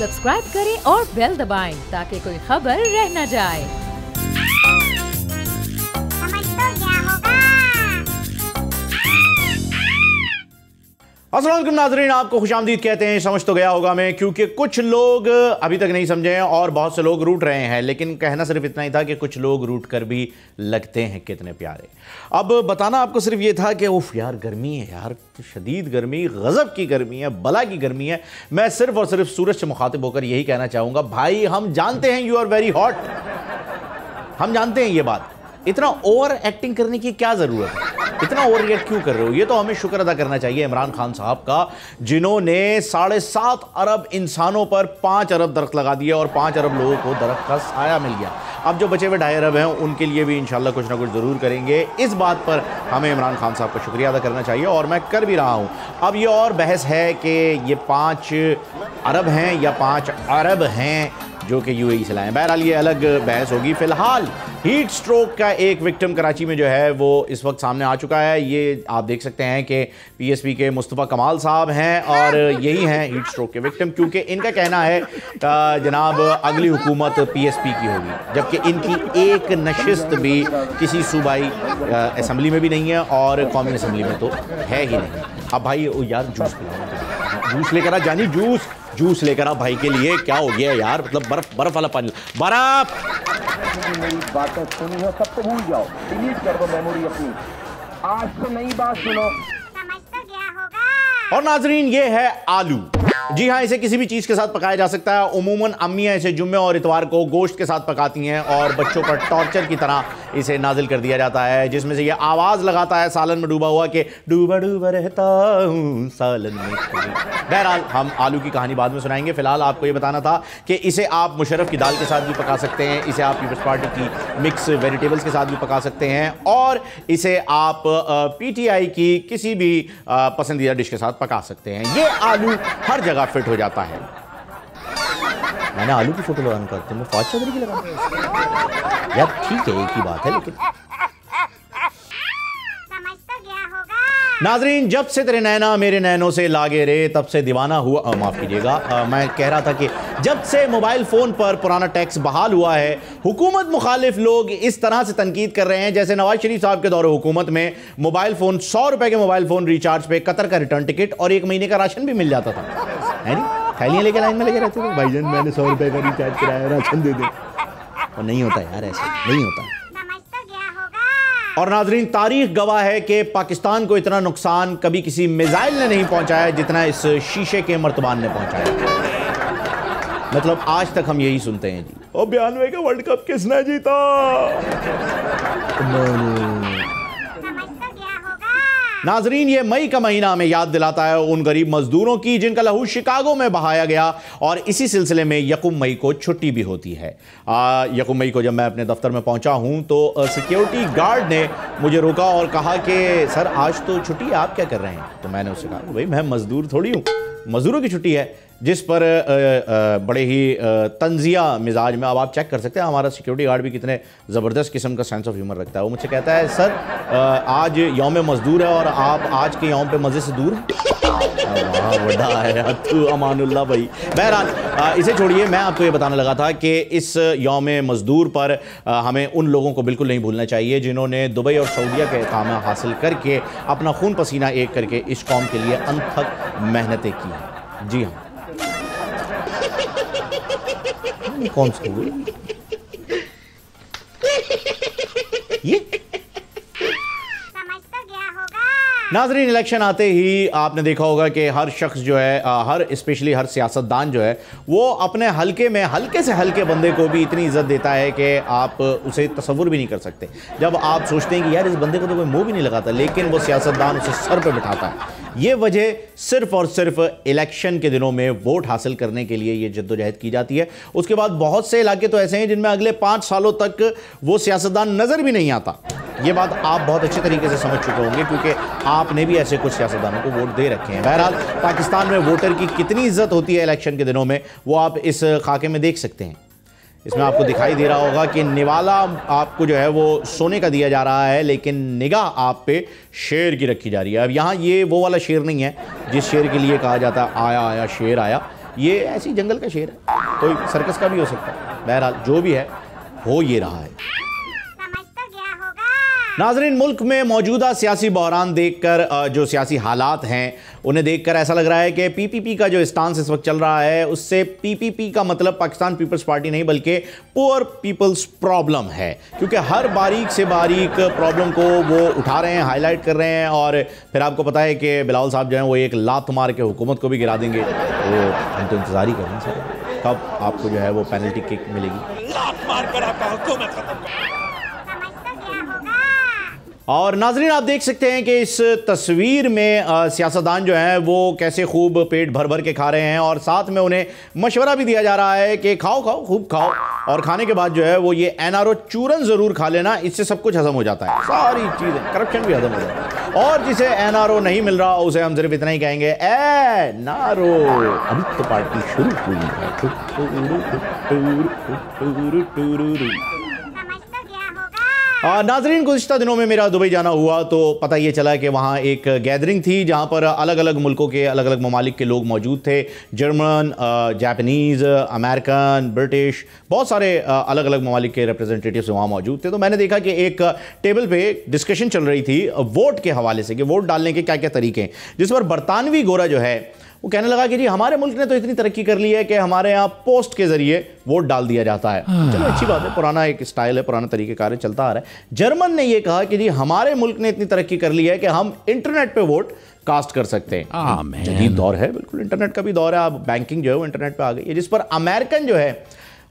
Subscribe करें और bell दबाएं ताकि कोई खबर रह न जाए। अस्सलाम वालेकुम नाज़रीन, आपको खुशामदीद कहते हैं। समझ तो गया होगा मैं, क्योंकि कुछ लोग अभी तक नहीं समझे हैं और बहुत से लोग रूठ रहे हैं, लेकिन कहना सिर्फ इतना ही था कि कुछ लोग रूठ कर भी लगते हैं कितने प्यारे। अब बताना आपको सिर्फ ये था कि उफ यार गर्मी है यार, शदीद गर्मी, गज़ब की गर्मी है, बला की गर्मी है। मैं सिर्फ और सिर्फ सूरज से मुखातिब होकर यही कहना चाहूँगा, भाई हम जानते हैं यू आर वेरी हॉट, हम जानते हैं ये बात, इतना ओवर एक्टिंग करने की क्या ज़रूरत है, इतना ओवर रिएक्ट क्यों कर रहे हो। ये तो हमें शुक्र अदा करना चाहिए इमरान खान साहब का, जिन्होंने 7.5 अरब इंसानों पर 5 अरब दरख्त लगा दिए और 5 अरब लोगों को दरख्त का साया मिल गया। अब जो बचे हुए 2.5 अरब हैं उनके लिए भी इंशाल्लाह कुछ ना कुछ ज़रूर करेंगे। इस बात पर हमें इमरान खान साहब का शुक्रिया अदा करना चाहिए और मैं कर भी रहा हूँ। अब ये और बहस है कि ये 5 अरब हैं या 5 अरब हैं जो कि यूएई से लाएं। बहरहाल ये अलग बहस होगी। फ़िलहाल हीट स्ट्रोक का एक विक्टिम कराची में जो है वो इस वक्त सामने आ चुका है। ये आप देख सकते हैं कि पीएसपी के मुस्तफ़ा कमाल साहब हैं और यही हैं हीट स्ट्रोक के विक्टिम, क्योंकि इनका कहना है जनाब अगली हुकूमत पीएसपी की होगी, जबकि इनकी एक नशिस्त भी किसी सूबाई असम्बली में भी नहीं है और कौमी असम्बली में तो है ही नहीं। अब भाई यार जूस पिलाओ, जूस लेकर आ जानी, जूस लेकर आ भाई के लिए। क्या हो गया यार, मतलब बर्फ वाला पानी, बर्फ। मेरी बातें सुनी हो सब तो भूल जाओ, डिलीट कर दो मेमोरी अपनी, आज से नई बात सुनो। समझ तो गया होगा। और नाजरीन ये है आलू। जी हाँ, इसे किसी भी चीज़ के साथ पकाया जा सकता है। उमूमन अम्मियाँ इसे जुम्मे और इतवार को गोश्त के साथ पकाती हैं और बच्चों पर टॉर्चर की तरह इसे नाजिल कर दिया जाता है, जिसमें से ये आवाज़ लगाता है सालन में डूबा हुआ कि डूबा डूबा रहता हूँ सालन में। बहरहाल हम आलू की कहानी बाद में सुनाएंगे। फिलहाल आपको ये बताना था कि इसे आप मुशर्रफ की दाल के साथ भी पका सकते हैं, इसे आप पीपल्स पार्टी की मिक्स वेजिटेबल्स के साथ भी पका सकते हैं और इसे आप पीटीआई की किसी भी पसंदीदा डिश के साथ पका सकते हैं। ये आलू हर जगह फिट हो जाता है। मैंने आलू की फोटो लगाने करते हैं, फौज चौधरी की लगाना यार, ठीक है एक ही बात है, लेकिन समझ तो गया होगा। नाजरीन जब से तेरे नैना मेरे नैनों से लागे रे तब से दीवाना हुआ, माफ़ कीजिएगा, मैं कह रहा था कि जब से मोबाइल फ़ोन पर पुराना टैक्स बहाल हुआ है, हुकूमत मुखालिफ लोग इस तरह से तनकीद कर रहे हैं जैसे नवाज शरीफ साहब के दौरे हुकूमत में मोबाइल फ़ोन 100 रुपये के मोबाइल फ़ोन रिचार्ज पे कतर का रिटर्न टिकट और 1 महीने का राशन भी मिल जाता था, है नहीं? थैलियाँ लेके लाइन में लगे रहते थे, भाईजान मैंने 100 रुपये का रिचार्ज कराया, राशन दे दे। और नहीं होता यार, ऐसा नहीं होता। समझ तो गया होगा। और नाजरीन तारीख गवाह है कि पाकिस्तान को इतना नुकसान कभी किसी मिसाइल ने नहीं पहुंचाया जितना इस शीशे के मर्तबान ने पहुंचाया। मतलब आज तक हम यही सुनते हैं जी, और 92 का वर्ल्ड कप किसने जीता। नाजरीन ये मई का महीना हमें याद दिलाता है उन गरीब मजदूरों की जिनका लहू शिकागो में बहाया गया और इसी सिलसिले में यकुम मई को छुट्टी भी होती है। यकुम मई को जब मैं अपने दफ्तर में पहुंचा हूं तो सिक्योरिटी गार्ड ने मुझे रोका और कहा कि सर आज तो छुट्टी है, आप क्या कर रहे हैं? तो मैंने उससे कहा भाई मैं मजदूर थोड़ी हूँ, मजदूरों की छुट्टी है, जिस पर बड़े ही तंजिया मिजाज में, अब आप चेक कर सकते हैं हमारा सिक्योरिटी गार्ड भी कितने ज़बरदस्त किस्म का सेंस ऑफ ह्यूमर रखता है। वो मुझसे कहता है सर आज यौम मजदूर है और आप आज के यौम पे मज़े से दूर हैं। बड़ा है तू अमानुल्लाह भाई। बहरहाल इसे छोड़िए, मैं आपको ये बताने लगा था कि इस यौम मजदूर पर हमें उन लोगों को बिल्कुल नहीं भूलना चाहिए जिन्होंने दुबई और सऊदीया के इकामा हासिल करके अपना खून पसीना एक करके इस कौम के लिए अनथक मेहनतें की हैं। जी हाँ, कौन सा ये समझ तो गया होगा। नाजरीन इलेक्शन आते ही आपने देखा होगा कि हर शख्स जो है स्पेशली हर सियासतदान जो है वो अपने हल्के में हल्के से हल्के बंदे को भी इतनी इज्जत देता है कि आप उसे तसव्वुर भी नहीं कर सकते। जब आप सोचते हैं कि यार इस बंदे को तो कोई मुंह भी नहीं लगाता, लेकिन वो सियासतदान उसे सर पे बिठाता है। ये वजह सिर्फ और सिर्फ इलेक्शन के दिनों में वोट हासिल करने के लिए ये जद्दोजहद की जाती है। उसके बाद बहुत से इलाके तो ऐसे हैं जिनमें अगले 5 सालों तक वो सियासतदान नज़र भी नहीं आता। ये बात आप बहुत अच्छे तरीके से समझ चुके होंगे क्योंकि आपने भी ऐसे कुछ सियासतदानों को वोट दे रखे हैं। बहरहाल पाकिस्तान में वोटर की कितनी इज्जत होती है इलेक्शन के दिनों में वो आप इस खाके में देख सकते हैं। इसमें आपको दिखाई दे रहा होगा कि निवाला आपको जो है वो सोने का दिया जा रहा है, लेकिन निगाह आप पे शेर की रखी जा रही है। अब यहाँ ये वो वाला शेर नहीं है जिस शेर के लिए कहा जाता है आया आया शेर आया। ये ऐसी जंगल का शेर है, कोई सर्कस का भी हो सकता है। बहरहाल जो भी है हो ये रहा है। समझ तो गया होगा। नाजरीन, मुल्क में मौजूदा सियासी बहरान देखकर, जो सियासी हालात हैं उन्हें देखकर ऐसा लग रहा है कि पीपीपी का जो स्टांस इस वक्त चल रहा है उससे पीपीपी का मतलब पाकिस्तान पीपल्स पार्टी नहीं बल्कि पुअर पीपल्स प्रॉब्लम है, क्योंकि हर बारीक से बारीक प्रॉब्लम को वो उठा रहे हैं, हाईलाइट कर रहे हैं और फिर आपको पता है कि बिलावल साहब जो हैं वो एक लात मार के हुकूमत को भी गिरा देंगे। तो हम तो इंतजार ही कर रहे हैं सर, कब आपको जो है वो पेनल्टी किक मिलेगी। लात मार कर आपका हुकूमत खत्म कर। समझ तो गया होगा। और नाजरीन, आप देख सकते हैं कि इस तस्वीर में सियासतदान जो हैं वो कैसे खूब पेट भर भर के खा रहे हैं और साथ में उन्हें मशवरा भी दिया जा रहा है कि खाओ खाओ खूब खाओ, और खाने के बाद जो है वो ये एनआरओ चूरन ज़रूर खा लेना, इससे सब कुछ हजम हो जाता है, सारी चीज़ें, करप्शन भी हजम हो जाता है। और जिसे एनआरओ नहीं मिल रहा उसे हम सिर्फ इतना ही कहेंगे, एनआरओ अभी तो पार्टी शुरू हुई है। समझ तो गया होगा। नाजरीन, गुज़िश्ता दिनों में मेरा दुबई जाना हुआ तो पता ये चला कि वहाँ एक गैदरिंग थी जहाँ पर अलग अलग मुल्कों के, अलग अलग ममालिक के लोग मौजूद थे। जर्मन, जापानीज़, अमेरिकन, ब्रिटिश, बहुत सारे अलग अलग ममालिक के रिप्रेजेंटेटिव्स वहाँ मौजूद थे। तो मैंने देखा कि एक टेबल पे डिस्कशन चल रही थी वोट के हवाले से कि वोट डालने के क्या क्या तरीके हैं, जिस पर बरतानवी गोरा जो है वो कहने लगा कि जी हमारे मुल्क ने तो इतनी तरक्की कर ली है कि हमारे यहाँ पोस्ट के जरिए वोट डाल दिया जाता है। चलो अच्छी बात है, पुराना एक स्टाइल है, पुराना तरीके कार्य चलता आ रहा है। जर्मन ने यह कहा कि जी हमारे मुल्क ने इतनी तरक्की कर ली है कि हम इंटरनेट पे वोट कास्ट कर सकते हैं। जदीद दौर है, बिल्कुल इंटरनेट का भी दौर है, अब बैंकिंग जो है वो इंटरनेट पे आ गई है। जिस पर अमेरिकन जो है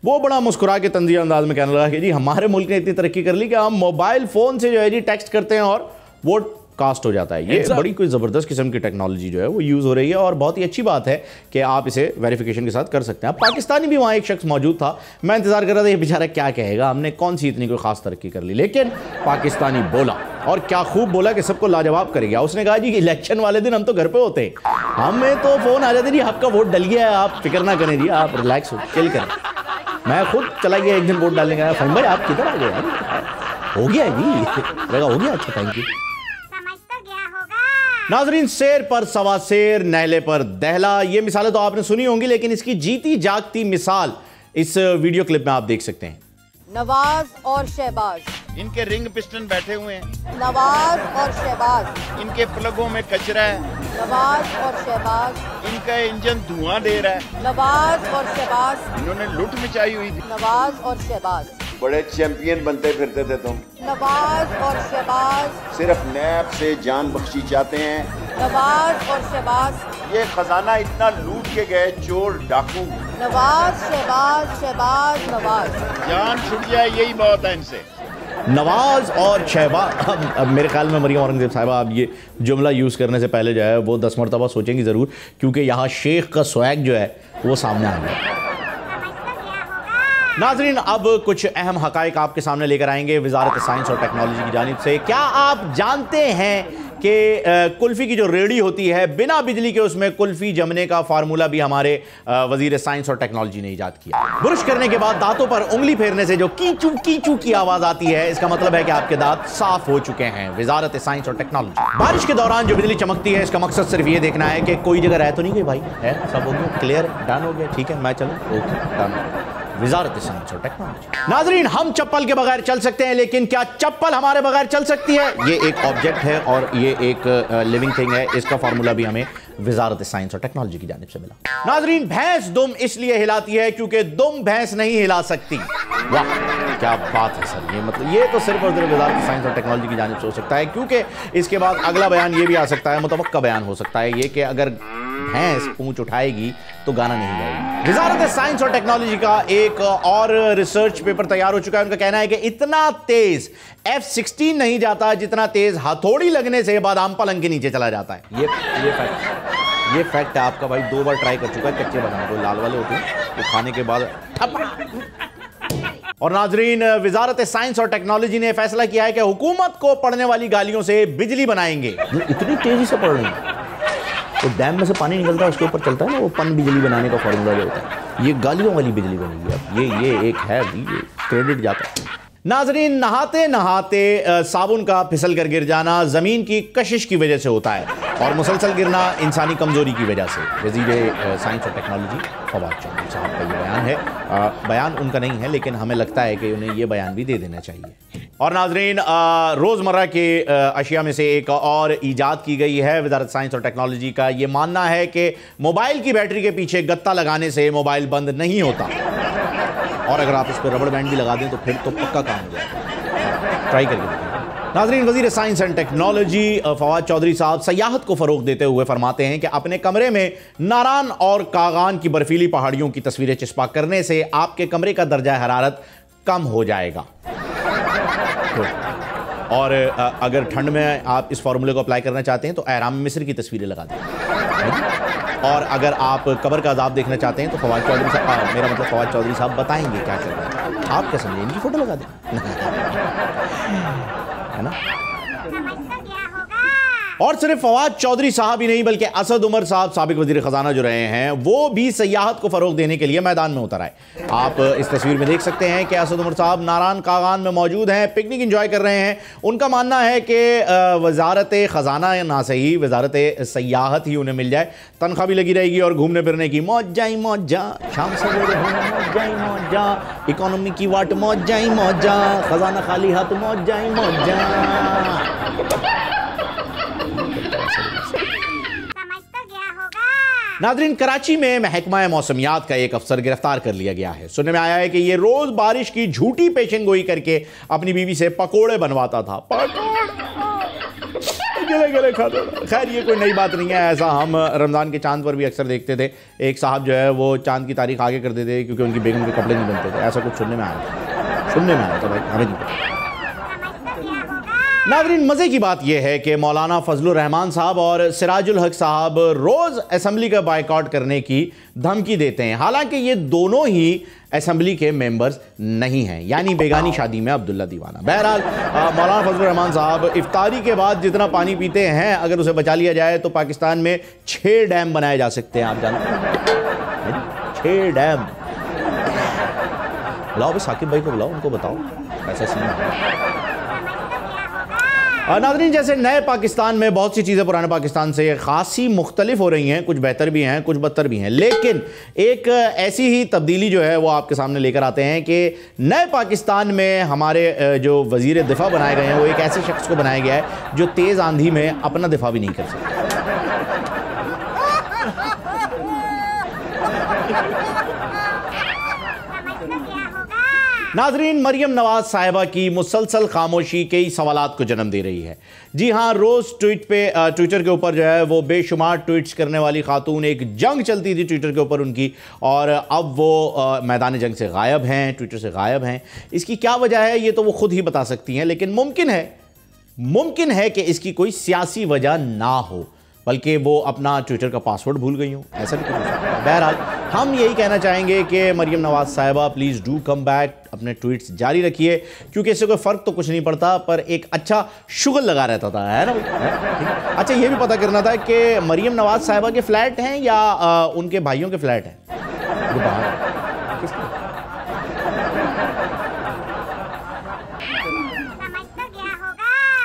वो बड़ा मुस्कुरा के तंज़ीह अंदाज में कहने लगा कि जी हमारे मुल्क ने इतनी तरक्की कर ली कि हम मोबाइल फ़ोन से जो है जी टेक्स्ट करते हैं और वोट कास्ट हो जाता है। ये बड़ी कोई ज़बरदस्त किस्म की टेक्नोलॉजी जो है वो यूज़ हो रही है और बहुत ही अच्छी बात है कि आप इसे वेरिफिकेशन के साथ कर सकते हैं। पाकिस्तानी भी वहाँ एक शख्स मौजूद था, मैं इंतज़ार कर रहा था ये बेचारा क्या कहेगा, हमने कौन सी इतनी कोई ख़ास तरक्की कर ली, लेकिन पाकिस्तानी बोला और क्या खूब बोला कि सबको लाजवाब कर गया। उसने कहा जी इलेक्शन वाले दिन हम तो घर पे होते, हमें तो फ़ोन आ जाते जी आपका वोट डल गया है, आप फिक्र ना करें जी, आप रिलैक्स हो, चिल करें। मैं खुद चला गया एक दिन वोट डालने गया, फहीम भाई आप किधर आ गए, हो गया जी, हो गया, अच्छा थैंक यू। नाजरीन, शेर पर सवा शेर, नहले पर दहला, ये मिसालें तो आपने सुनी होंगी, लेकिन इसकी जीती जागती मिसाल इस वीडियो क्लिप में आप देख सकते हैं। नवाज और शहबाज, इनके रिंग पिस्टन बैठे हुए हैं। नवाज और शहबाज, इनके प्लगों में कचरा है। नवाज और शहबाज, इनका इंजन धुआं दे रहा है। नवाज और शहबाज, इन्होंने लूट मचाई हुई थी। नवाज और शहबाज, बड़े चैंपियन बनते फिरते थे तुम। नवाज और शहबाज, सिर्फ नैब से जान बख्शी चाहते हैं। नवाज और शहबाज, ये खजाना इतना लूट के गए चोर डाकू। नवाज शहबाज, शहबाज नवाज, जान छुट जाए यही बहुत है इनसे। नवाज और शहबाज, अब मेरे ख्याल में मरियम औरंगजेब साहिबा आप ये जुमला यूज़ करने से पहले जो है वो 10 मरतबा सोचेंगी ज़रूर, क्योंकि यहाँ शेख का स्वैग जो है वो सामने आ गया। नाजरीन, अब कुछ अहम हकाइक आपके सामने लेकर आएंगे वजारत साइंस और टेक्नोलॉजी की जानिब से। क्या आप जानते हैं कि कुल्फ़ी की जो रेडी होती है बिना बिजली के, उसमें कुल्फ़ी जमने का फार्मूला भी हमारे वज़ीर साइंस और टेक्नोलॉजी ने ईजाद किया। ब्रश करने के बाद दांतों पर उंगली फेरने से जो कीचू कीचू की आवाज़ आती है, इसका मतलब है कि आपके दांत साफ हो चुके हैं। वजारत साइंस और टेक्नोलॉजी। बारिश के दौरान जो बिजली चमकती है, इसका मकसद सिर्फ ये देखना है कि कोई जगह रह तो नहीं गई भाई, है सब हो गया, क्लियर है, डन हो गया, ठीक है मैं चलूँ, ओके डन। वजारत साइंस और टेक्नोलॉजी। नाजरीन, हम चप्पल के बगैर चल सकते हैं, लेकिन क्या चप्पल हमारे बगैर चल सकती है? ये एक ऑब्जेक्ट है और ये एक लिविंग थिंग है। इसका फार्मूला भी हमें वजारत साइंस और टेक्नोलॉजी की जानिब से मिला। नाजरीन, भैंस दुम इसलिए हिलाती है क्योंकि दुम भैंस नहीं हिला सकती। वाह क्या बात है सर, ये मतलब ये तो सिर्फ और सिर्फ वजारत साइंस और टेक्नोलॉजी की जानिब से हो सकता है, क्योंकि इसके बाद अगला बयान ये भी आ सकता है, मुतवक्का बयान हो सकता है ये कि अगर भैंस पूंछ उठाएगी तो गाना नहीं गाएगी। वजारत साइंस और टेक्नोलॉजी का एक और रिसर्च पेपर तैयार हो चुका है। उनका कहना है कि इतना तेज F-16 नहीं जाता जितना तेज हथौड़ी लगने से बादाम पलंग के नीचे चला जाता है। ये फैक्ट है आपका भाई, 2 बार ट्राई कर चुका है कच्चे बादाम, को लाल वाले होते हैं तो खाने के बाद। और नाजरीन, वजारत साइंस और टेक्नोलॉजी ने फैसला किया है कि हुकूमत को पड़ने वाली गालियों से बिजली बनाएंगे। इतनी तेजी से पड़ रही है, तो डैम में से पानी निकलता है उसके ऊपर चलता है ना वो पन बिजली बनाने का फॉर्मूला जो होता है, ये गालियों वाली बिजली बनेगी। अब ये एक है, ये क्रेडिट जाता है। नाजरीन, नहाते नहाते साबुन का फिसल कर गिर जाना ज़मीन की कशिश की वजह से होता है। और मुसलसल गिरना इंसानी कमज़ोरी की वजह से। वज़ीर साइंस और टेक्नोलॉजी फवाद चौधरी साहब का ये बयान है। बयान उनका नहीं है, लेकिन हमें लगता है कि उन्हें ये बयान भी दे देना चाहिए। और नाज़रीन, रोज़मर्रा के अशिया में से एक और ईजाद की गई है। वज़ारत साइंस और टेक्नोलॉजी का ये मानना है कि मोबाइल की बैटरी के पीछे गत्ता लगाने से मोबाइल बंद नहीं होता, और अगर आप उस पर रबड़ बैंड भी लगा दें तो फिर तो पक्का काम हो जाएगा। ट्राई करके देखिए। नाज़रीन, वज़ीर science and technology Fawad Chaudhry साहब सयाहत को फ़रोग़ देते हुए फरमाते हैं कि अपने कमरे में नारान और कागान की बर्फीली पहाड़ियों की तस्वीरें चिपका करने से आपके कमरे का दर्जा हरारत कम हो जाएगा। और अगर ठंड में आप इस फॉर्मूले को अप्लाई करना चाहते हैं तो एहराम मिस्र की तस्वीरें लगा दें। और अगर आप कब्र का अज़ाब देखना चाहते हैं तो फवाद चौधरी साहब, मेरा मतलब फवाद चौधरी साहब बताएंगे क्या चल रहा है। आप क्या समझें, इनकी फ़ोटो लगा दें, है ना। और सिर्फ फवाद चौधरी साहब ही नहीं, बल्कि असद उमर साहब, साबिक वज़ीर ख़जाना जो रहे हैं, वो भी सयाहत को फ़रोग़ देने के लिए मैदान में उतर आए। आप इस तस्वीर में देख सकते हैं कि असद उमर साहब नारान कागान में मौजूद हैं, पिकनिक एंजॉय कर रहे हैं। उनका मानना है कि वज़ारत ख़जाना ना सही, वज़ारत सयाहत ही उन्हें मिल जाए, तनख्वाह भी लगी रहेगी और घूमने फिरने की मौजा ही मौजा, शाम सवेरे मौजा ही मौजा, इकोनॉमी की वाट मौजा ही मौजा, ख़जाना खाली हाथ मौजा ही मौजा। नाज़रीन, कराची में महकमा मौसमियात का एक अफसर गिरफ्तार कर लिया गया है। सुनने में आया है कि ये रोज बारिश की झूठी पेशन गोई करके अपनी बीवी से पकोड़े बनवाता था। गले खाता था। खैर, ये कोई नई बात नहीं है, ऐसा हम रमज़ान के चांद पर भी अक्सर देखते थे। एक साहब जो है वो चांद की तारीख आगे कर देते क्योंकि उनकी बेगम के कपड़े नहीं बनते थे। ऐसा कुछ सुनने में आया था भाई, हमें नहीं पता। नाज़रीन, मज़े की बात यह है कि मौलाना फजलुर रहमान साहब और सिराजुल हक साहब रोज़ असम्बली का बायकॉट करने की धमकी देते हैं, हालांकि ये दोनों ही असम्बली के मेंबर्स नहीं हैं, यानी बेगानी शादी में अब्दुल्ला दीवाना। बहरहाल, मौलाना फजलुर रहमान साहब इफ्तारी के बाद जितना पानी पीते हैं, अगर उसे बचा लिया जाए तो पाकिस्तान में 6 डैम बनाए जा सकते हैं। आप जानते हैं 6 डैम। बुलाओ भी साकिब भाई को, बुलाओ, उनको बताओ ऐसा सीन है। नाज़रीन, जैसे नए पाकिस्तान में बहुत सी चीज़ें पुराने पाकिस्तान से खासी मुख्तलिफ हो रही हैं, कुछ बेहतर भी हैं, कुछ बदतर भी हैं, लेकिन एक ऐसी ही तब्दीली जो है वो आपके सामने लेकर आते हैं कि नए पाकिस्तान में हमारे जो वज़ीर दिफा बनाए गए हैं वो एक ऐसे शख्स को बनाया गया है जो तेज़ आंधी में अपना दिफा भी नहीं कर सकता। नाज़रीन, मरियम नवाज साहिबा की मुसलसल खामोशी कई सवालात को जन्म दे रही है। जी हाँ, रोज़ ट्विटर के ऊपर जो है वो बेशुमार ट्वीट्स करने वाली खातून, एक जंग चलती थी ट्विटर के ऊपर उनकी, और अब वो मैदान जंग से गायब हैं, ट्विटर से गायब हैं। इसकी क्या वजह है ये तो वो खुद ही बता सकती हैं, लेकिन मुमकिन है कि इसकी कोई सियासी वजह ना हो, बल्कि वो अपना ट्विटर का पासवर्ड भूल गई हो, ऐसा भी कुछ हो सकता है। बहरहाल, हम यही कहना चाहेंगे कि मरियम नवाज साहिबा प्लीज़ डू कम बैक, अपने ट्वीट्स जारी रखिए, क्योंकि इससे कोई फ़र्क तो कुछ नहीं पड़ता, पर एक अच्छा शुगल लगा रहता था, है ना भाई। अच्छा, ये भी पता करना था कि मरियम नवाज साहिबा के फ्लैट हैं या उनके भाइयों के फ्लैट हैं जो बाहर।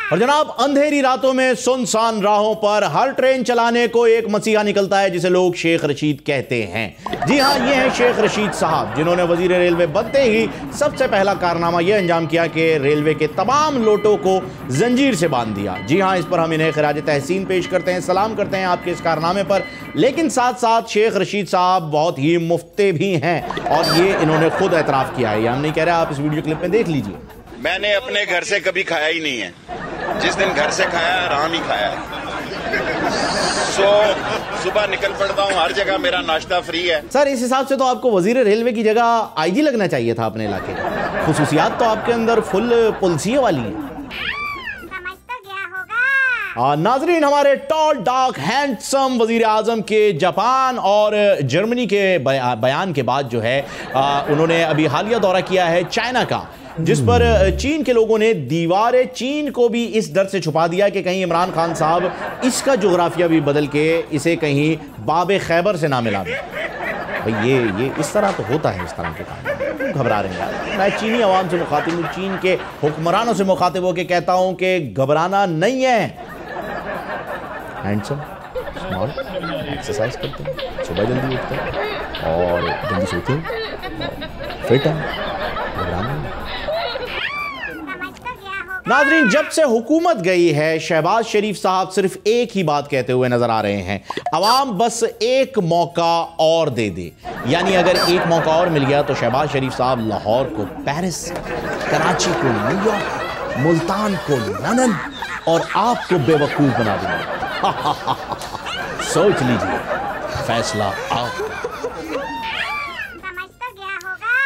और जनाब, अंधेरी रातों में सुनसान राहों पर हर ट्रेन चलाने को एक मसीहा निकलता है जिसे लोग शेख रशीद कहते हैं। जी हाँ, ये हैं शेख रशीद साहब, जिन्होंने वजीर रेलवे बनते ही सबसे पहला कारनामा यह अंजाम किया कि रेलवे के तमाम लोटों को जंजीर से बांध दिया। जी हाँ, इस पर हम इन्हें खिराज तहसीन पेश करते हैं, सलाम करते हैं आपके इस कारनामे पर। लेकिन साथ साथ शेख रशीद साहब बहुत ही मुफ्ते भी हैं, और ये इन्होंने खुद एतराफ़ किया है, ये हम नहीं कह रहे, आप इस वीडियो क्लिप में देख लीजिए। मैंने अपने घर से कभी खाया ही नहीं है, जिस दिन घर से खाया आराम ही खाया है। सुबह निकल पड़ता हूँ, हर जगह मेरा नाश्ता फ्री है। सर, इस हिसाब से तो आपको वजीर रेलवे की जगह आईजी लगना चाहिए था अपने इलाके का। खुसूसियात तो आपके अंदर फुल पुलिसिया वाली है। नाजरीन, हमारे टॉल डार्क हैंडसम वजीर आजम के जापान और जर्मनी के बयान के बाद जो है उन्होंने अभी हालिया दौरा किया है चाइना का, जिस पर चीन के लोगों ने दीवार चीन को भी इस डर से छुपा दिया कि कहीं इमरान खान साहब इसका जोग्राफिया भी बदल के इसे कहीं बाबे खैबर से ना मिला दे। भाई ये इस तरह तो होता है, इस तरह के काम घबरा रहे हैं। मैं चीनी अवाम से मुखातिब हूँ, चीन के हुक्मरानों से मुखातिब होकर कहता हूँ कि घबराना नहीं है, हैंडसम, स्मॉल, एक्सरसाइज करते हैं, सुबह जल्दी उठते हैं और जल्दी सोते हैं, फिट हैं। नाज़रीन, जब से हुकूमत गई है शहबाज शरीफ साहब सिर्फ एक ही बात कहते हुए नजर आ रहे हैं, अवाम बस एक मौका और दे दे। यानी अगर एक मौका और मिल गया तो शहबाज शरीफ साहब लाहौर को पेरिस, कराची को न्यूयॉर्क, मुल्तान को लंदन और आपको बेवकूफ बना देंगे। सोच लीजिए, फैसला आपका।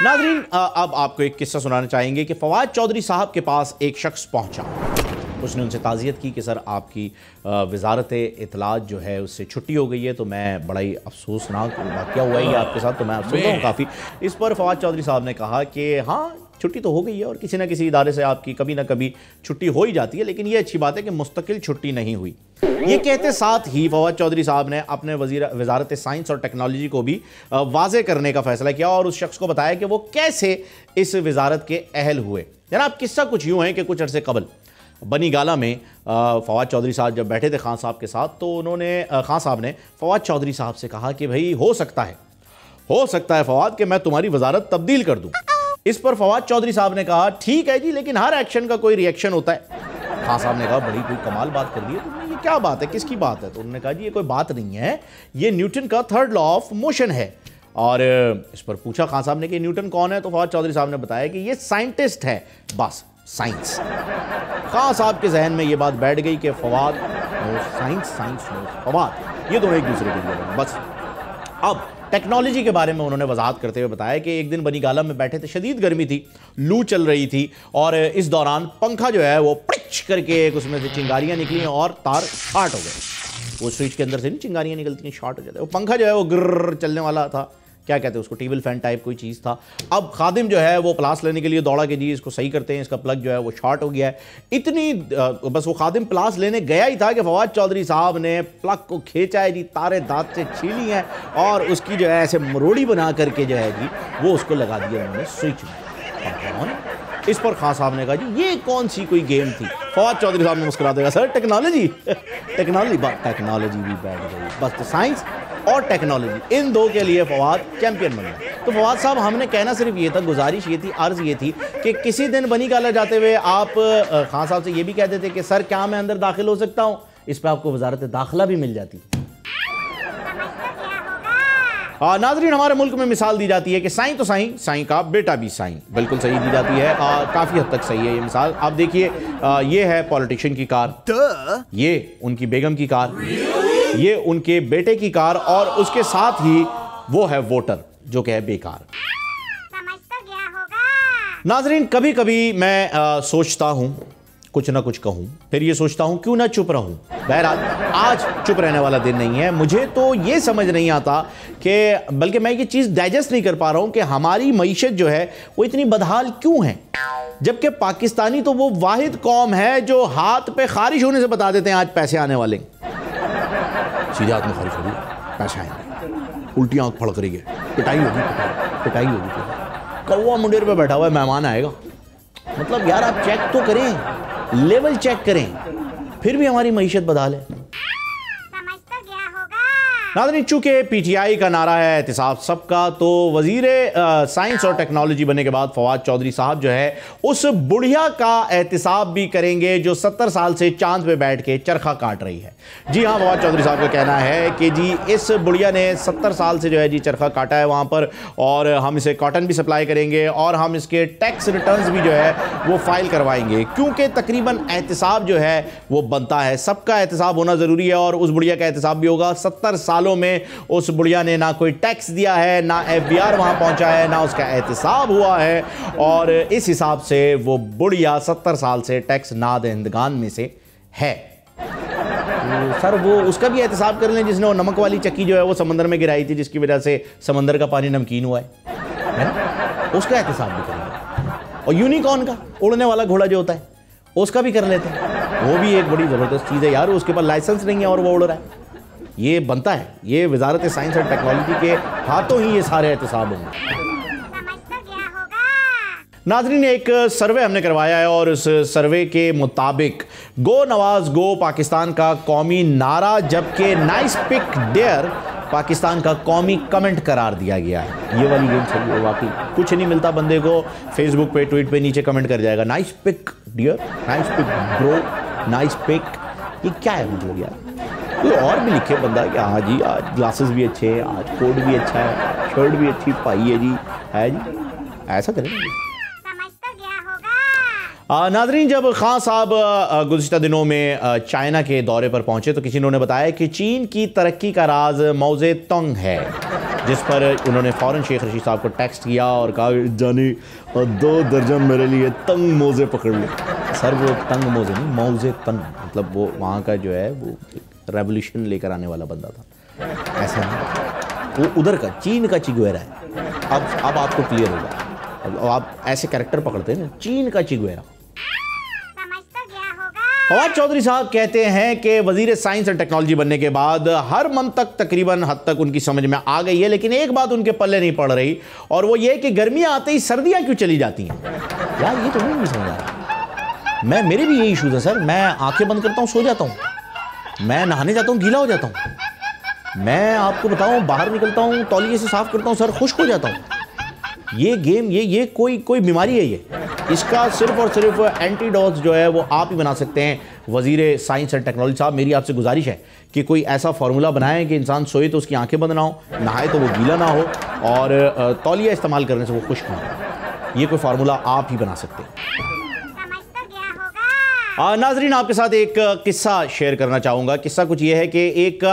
नाज़रीन, अब आपको एक किस्सा सुनाना चाहेंगे कि फवाद चौधरी साहब के पास एक शख्स पहुंचा। उसने उनसे ताज़ियत की कि सर आपकी वजारत इत्तलात जो है उससे छुट्टी हो गई है, तो मैं बड़ा ही अफसोसनाक वाक़या हुआ है आपके साथ, तो मैं अफसोस हूँ काफ़ी। इस पर फवाद चौधरी साहब ने कहा कि हाँ, छुट्टी तो हो गई है और किसी न किसी इदारे से आपकी कभी ना कभी छुट्टी हो ही जाती है, लेकिन ये अच्छी बात है कि मुस्तकिल छुट्टी नहीं हुई। ये कहते साथ ही फवाद चौधरी साहब ने अपने वज़ारत साइंस और टेक्नोलॉजी को भी वाज़े करने का फैसला किया और उस शख्स को बताया कि वो कैसे इस वज़ारत के अहल हुए। जनाब, किस्सा कुछ यूँ है कि कुछ अरसे कबल बनी गाला में फवाद चौधरी साहब जब बैठे थे खान साहब के साथ, तो उन्होंने खान साहब ने फवाद चौधरी साहब से कहा कि भाई हो सकता है फवाद कि मैं तुम्हारी वज़ारत तब्दील कर दूँ। इस पर फवाद चौधरी साहब ने कहा ठीक है जी, लेकिन हर एक्शन का कोई रिएक्शन होता है। खान साहब ने कहा बड़ी कोई कमाल बात कर दी है तुमने, ये क्या बात है, किसकी बात है? तो उन्होंने कहा जी ये कोई बात नहीं है, ये न्यूटन का थर्ड लॉ ऑफ मोशन है। और इस पर पूछा खान साहब ने कि न्यूटन कौन है, तो फवाद चौधरी साहब ने बताया कि ये साइंटिस्ट है, बस साइंस। खान साहब के जहन में ये बात बैठ गई कि फवाद साइंस, फवाद, ये दोनों एक दूसरे के लिए बस। अब टेक्नोलॉजी के बारे में उन्होंने वजाहत करते हुए बताया कि एक दिन बनी गाला में बैठे थे, शदीद गर्मी थी, लू चल रही थी और इस दौरान पंखा जो है वो पिच करके एक उसमें से चिंगारियां निकली और तार शॉर्ट हो गए। वो स्विच के अंदर से नहीं चिंगारियां निकलती हैं, शॉर्ट हो जाते हैं। वो पंखा जो है वो गिर्र चलने वाला था, क्या कहते हैं उसको, टेबल फैन टाइप कोई चीज़ था। अब खादिम जो है वो प्लास लेने के लिए दौड़ा कि जी इसको सही करते हैं, इसका प्लग जो है वो शॉर्ट हो गया है। इतनी बस वो खादिम प्लास लेने गया ही था कि फवाद चौधरी साहब ने प्लग को खींचा है जी, तारे दांत से छीली हैं और उसकी जो है ऐसे मरोड़ी बना करके जो है जी वो उसको लगा दिया उन्होंने स्विच में। इस पर खान साहब ने कहा जी ये कौन सी कोई गेम थी? फवाद चौधरी साहब ने मुस्कुरा देगा, सर टेक्नोलॉजी भी बैठ गई, बस तो साइंस और टेक्नोलॉजी इन दो के लिए फवाद चैंपियन बन गए। तो फवाद साहब, हमने कहना सिर्फ ये था, गुजारिश ये थी, अर्ज ये थी कि किसी दिन बनी गाला जाते हुए आप खान साहब से ये भी कह देते कि सर क्या मैं अंदर दाखिल हो सकता हूँ? इस पर आपको वजारत दाखिला भी मिल जाती। नाजरीन, हमारे मुल्क में मिसाल दी जाती है कि साईं तो साईं, साईं का बेटा भी साईं, बिल्कुल सही दी जाती है। काफ़ी हद तक सही है ये मिसाल। आप देखिए, ये है पॉलिटिशियन की कार, ये उनकी बेगम की कार, ये उनके बेटे की कार और उसके साथ ही वो है वोटर जो कि है बेकार। समझ तो गया होगा। नाजरीन, कभी कभी मैं सोचता हूँ कुछ ना कुछ कहूँ, फिर ये सोचता हूँ क्यों ना चुप रहूँ। बहरहाल आज चुप रहने वाला दिन नहीं है। मुझे तो ये समझ नहीं आता कि, बल्कि मैं ये चीज़ डाइजेस्ट नहीं कर पा रहा हूँ कि हमारी मईशत जो है वो इतनी बदहाल क्यों है, जबकि पाकिस्तानी तो वो वाहिद कौम है जो हाथ पे खारिश होने से बता देते हैं आज पैसे आने वाले, सीधे हाथ में खारिश हो रही है, पैसे आएंगे, उल्टी आंख फड़क रही है, पिटाई होगी। कौवा मुंडेर पे बैठा हुआ है, मेहमान आएगा। मतलब यार आप चेक तो करें, लेवल चेक करें, फिर भी हमारी मईशत बदहाल है। समझ तो गया होगा। नाज़रीन, चूंकि पीटीआई का नारा है एहतिसाब सबका, तो वजीर साइंस और टेक्नोलॉजी बनने के बाद फवाद चौधरी साहब जो है उस बुढ़िया का एहतिसाब भी करेंगे जो 70 साल से चांद पे बैठ के चरखा काट रही है। जी हाँ, फवाद चौधरी साहब का कहना है कि जी इस बुढ़िया ने 70 साल से जो है जी चरखा काटा है वहाँ पर, और हम इसे कॉटन भी सप्लाई करेंगे और हम इसके टैक्स रिटर्न्स भी जो है वो फाइल करवाएंगे, क्योंकि तकरीबन एहतिसाब जो है वो बनता है, सबका एहतिसाब होना ज़रूरी है और उस बुढ़िया का एहतिसाब भी होगा। 70 सालों में उस बुढ़िया ने ना कोई टैक्स दिया है, ना FBR वहाँ पहुँचा है, ना उसका एहतिसाब हुआ है, और इस हिसाब से वो बुढ़िया 70 साल से टैक्स नादहिंदगान में से है। तो सर वो उसका भी एहतिसाब कर लें जिसने वो नमक वाली चक्की जो है वो समंदर में गिराई थी, जिसकी वजह से समंदर का पानी नमकीन हुआ है ना, उसका एहतिसाब भी करेंगे। और यूनिकॉर्न का उड़ने वाला घोड़ा जो होता है उसका भी कर लेते हैं, वो भी एक बड़ी ज़बरदस्त चीज़ है यार, उसके पास लाइसेंस नहीं है और वो उड़ रहा है। ये बनता है, ये वजारत साइंस और टेक्नोलॉजी के हाथों ही ये सारे एहतिसाब होंगे। नाज़रीन, एक सर्वे हमने करवाया है और उस सर्वे के मुताबिक गो नवाज गो पाकिस्तान का कौमी नारा, जबकि नाइस पिक डेयर पाकिस्तान का कौमी कमेंट करार दिया गया है। ये वाली गेम चल रही है, वाकई कुछ नहीं मिलता बंदे को, फेसबुक पे ट्वीट पे नीचे कमेंट कर जाएगा nice pic dear, nice pic bro, nice pic. ये क्या है मतलब यार, कोई और भी लिखे बंदा कि हाँ जी आज ग्लासेस भी अच्छे हैं, आज कोट भी अच्छा है, शर्ट भी अच्छी पाई है जी, ऐसा करें। समझ तो गया होगा। नाजरीन, जब खान साहब गुज़िश्ता दिनों में चाइना के दौरे पर पहुंचे तो किसी ने बताया कि चीन की तरक्की का राज मौजे तंग है, जिस पर उन्होंने फ़ौरन शेख रशीद साहब को टेक्स्ट किया और कहा जानी 2 दर्जन मेरे लिए तंग मोज़े पकड़ लो। सर वो तंग मोज़े नहीं, मौजे तंग, मतलब वो वहाँ का जो है वो रेवोल्यूशन लेकर आने वाला बंदा था, ऐसा नहीं, वो उधर का चीन का चिगुएरा है। अब आपको क्लियर होगा, अब आप ऐसे कैरेक्टर पकड़ते हैं ना, चीन का चिगुएरा। समझ तो गया होगा। फवाद चौधरी साहब कहते हैं कि वजीर साइंस एंड टेक्नोलॉजी बनने के बाद हर मंतक तकरीबन हद तक उनकी समझ में आ गई है, लेकिन एक बात उनके पल्ले नहीं पड़ रही, और वो ये कि गर्मियां आते ही सर्दियां क्यों चली जाती हैं। यार ये तो नहीं समझ आ रहा। मेरे भी यही इशूज़ है सर, मैं आंखें बंद करता हूँ सो जाता हूँ, मैं नहाने जाता हूँ गीला हो जाता हूँ, मैं आपको बताऊँ बाहर निकलता हूँ तौलिए से साफ करता हूँ सर खुश्क हो जाता हूँ। ये गेम ये कोई बीमारी है ये, इसका सिर्फ और सिर्फ एंटीडोट जो है वो आप ही बना सकते हैं। वजीर साइंस एंड टेक्नोलॉजी साहब, मेरी आपसे गुजारिश है कि कोई ऐसा फार्मूला बनाएं कि इंसान सोए तो उसकी आंखें बंद ना हो, नहाए तो वो गीला ना हो, और तौलिया इस्तेमाल करने से वो खुश्क ना हो। ये कोई फार्मूला आप ही बना सकते हैं। समझ तो गया होगा। नाजरीन, आपके साथ एक किस्सा शेयर करना चाहूँगा। किस्सा कुछ ये है कि एक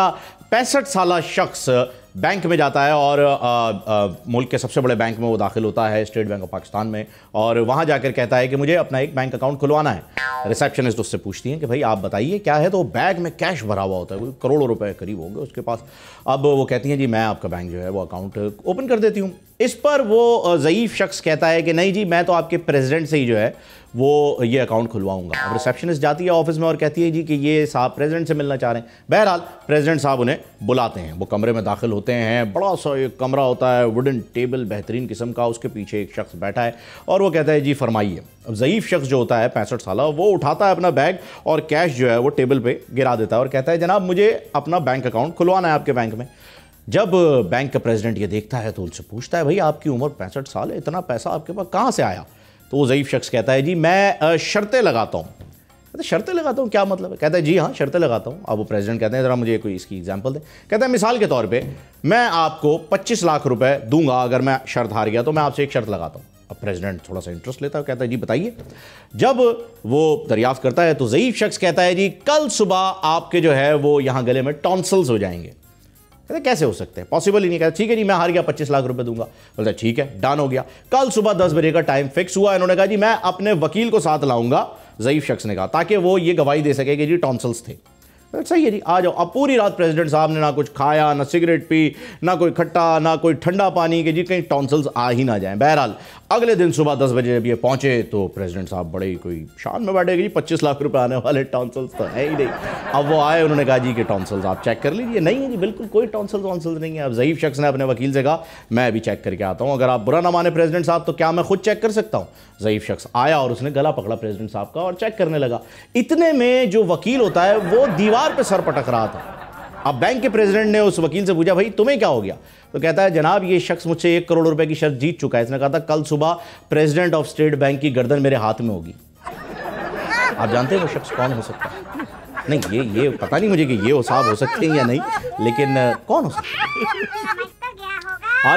65 साल शख्स बैंक में जाता है और मुल्क के सबसे बड़े बैंक में वो दाखिल होता है, स्टेट बैंक ऑफ पाकिस्तान में, और वहाँ जाकर कहता है कि मुझे अपना एक बैंक अकाउंट खुलवाना है। रिसेप्शनिस्ट उससे पूछती हैं कि भाई आप बताइए क्या है, तो बैग में कैश भरा हुआ होता है, कोई करोड़ों रुपए करीब होंगे उसके पास। अब वो कहती हैं जी मैं आपका बैंक जो है वो अकाउंट ओपन कर देती हूँ। इस पर वो ज़ईफ़ शख्स कहता है कि नहीं जी मैं तो आपके प्रेसिडेंट से ही जो है वो ये अकाउंट खुलवाऊंगा। अब रिसेप्शनिस्ट जाती है ऑफिस में और कहती है जी कि ये साहब प्रेसिडेंट से मिलना चाह रहे हैं। बहरहाल प्रेसिडेंट साहब उन्हें बुलाते हैं, वो कमरे में दाखिल होते हैं, बड़ा सा एक कमरा होता है, वुडन टेबल बेहतरीन किस्म का, उसके पीछे एक शख्स बैठा है और वो कहता है जी फरमाइए। अब ज़ईफ़ शख्स जो होता है 65 साल, वो उठाता है अपना बैग और कैश जो है वो टेबल पर गिरा देता है और कहता है जनाब मुझे अपना बैंक अकाउंट खुलवाना है आपके बैंक में। जब बैंक का प्रेसिडेंट ये देखता है तो उनसे पूछता है भाई आपकी उम्र 65 साल है, इतना पैसा आपके पास कहाँ से आया? तो वो ज़ईफ़ शख्स कहता है जी मैं शर्तें लगाता हूँ। कहते शर्तें लगाता हूँ क्या मतलब है? कहता है जी हाँ शर्तें लगाता हूँ। अब वो प्रेसिडेंट कहते हैं ज़रा मुझे कोई इसकी एग्जांपल दें। कहता है मिसाल के तौर पे मैं आपको 25 लाख रुपए दूंगा, अगर मैं शर्त हार गया तो मैं आपसे एक शर्त लगाता हूँ। अब प्रेसिडेंट थोड़ा सा इंटरेस्ट लेता है, कहता है जी बताइए। जब वो दरियाफ्त करता है तो ज़ईफ़ शख्स कहता है जी कल सुबह आपके जो है वो यहाँ गले में टॉन्सिल्स हो जाएंगे। कहते कैसे हो सकते हैं, पॉसिबल ही नहीं। कहते ठीक है जी मैं हार गया, 25 लाख रुपए दूंगा। बोलता है ठीक है डन हो गया। कल सुबह 10 बजे का टाइम फिक्स हुआ। इन्होंने कहा जी मैं अपने वकील को साथ लाऊंगा, ज़ईफ़ शख्स ने कहा, ताकि वो ये गवाही दे सके कि जी टॉन्सिल्स थे। सही है जी आ जाओ। अब पूरी रात प्रेसिडेंट साहब ने ना कुछ खाया, ना सिगरेट पी, ना कोई खट्टा, ना कोई ठंडा पानी, कि जी कहीं टॉन्सिल्स आ ही ना जाएं। बहरहाल अगले दिन सुबह 10 बजे जब ये पहुंचे तो प्रेसिडेंट साहब बड़े ही कोई शान में बैठे जी 25 लाख रुपए आने वाले, टॉन्सिल्स तो है ही नहीं। अब वो आए, उन्होंने कहा जी कि टॉन्सिल्स आप चेक कर लीजिए। नहीं है जी बिल्कुल कोई टॉन्सिल्स वॉन्सिल्स नहीं है। अब ज़ईफ़ शख्स ने अपने वकील से कहा मैं अभी चेक करके आता हूँ, अगर आप बुरा ना माने प्रेसिडेंट साहब तो क्या मैं खुद चेक कर सकता हूँ? ज़ईफ़ शख्स आया और उसने गला पकड़ा प्रेसिडेंट साहब का और चेक करने लगा। इतने में जो वकील होता है वो दीवार पर सर पटक रहा था। अब बैंक के प्रेसिडेंट ने उस वकील से पूछा भाई तुम्हें क्या हो गया? तो कहता है जनाब ये शख्स मुझसे 1 करोड़ रुपए की शर्त जीत चुका है। इसने कहा था कल सुबह प्रेसिडेंट ऑफ स्टेट बैंक की गर्दन मेरे हाथ में होगी। आप जानते हैं वो शख्स कौन हो सकता है? नहीं ये पता नहीं मुझे कि ये वो साहब हो सकते हैं या नहीं, लेकिन कौन हो सकता है?